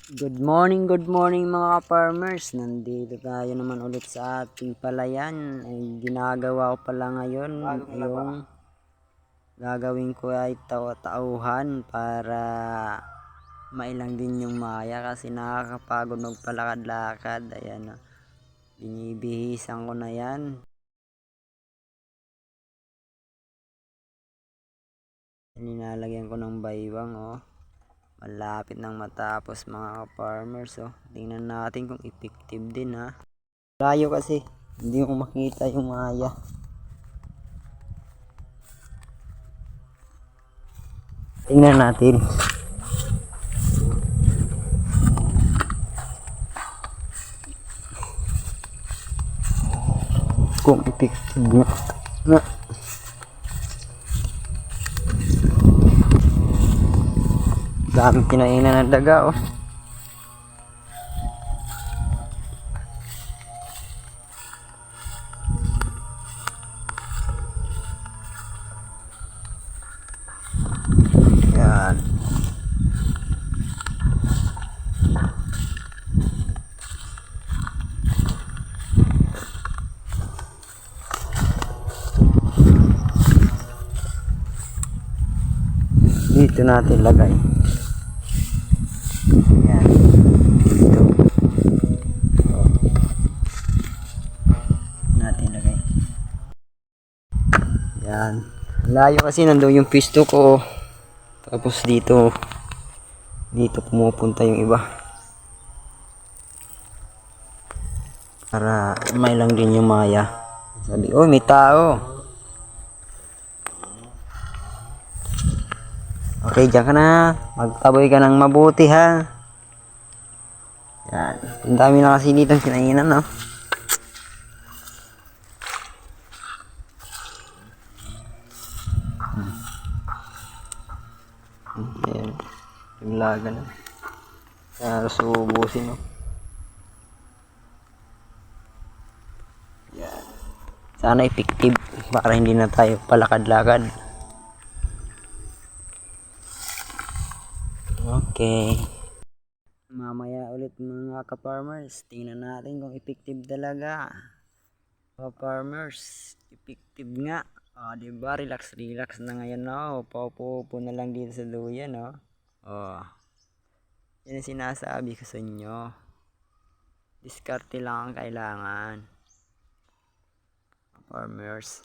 Good morning mga farmers. Nandito tayo naman ulit sa ating palayan. Ay, ginagawa ko pala ngayon yung gagawin ko ay tauhan para mailang din yung maya kasi nakakapagod magpalakad-lakad. Ayan, binibihisan ko na yan. Nilalagyan ko ng baywang, malapit nang matapos mga farmers. Tingnan natin kung effective din, ha. Layo kasi hindi ko makita yung maya. Tingnan natin kung effective na. Dami kinainan ng daga, Yan. Dito natin lagay. Yan. Dito. Natin lagay. Yan. Layo kasi nandoon yung pisto ko. Tapos dito pumupunta yung iba. Para may lang din yung maya. Sabi, oh, may tao. Okay, dyan ka na. Magtaboy ka ng mabuti, ha. Yan. Ang dami na kasi dito kinainan, no. Ayan. Yung laga na. Kaya subusin, no. Yan. Sana effective para hindi na tayo palakad-lakad. Okay. Mamaya ulit mga ka-farmers. Tingnan natin kung effective talaga. Ka-farmers, effective nga. Diba? Relax na ngayon, no? Paupo na lang dito sa duyan, no? Yan ang sinasabi ko sa inyo. Diskarte lang ang kailangan. Farmers.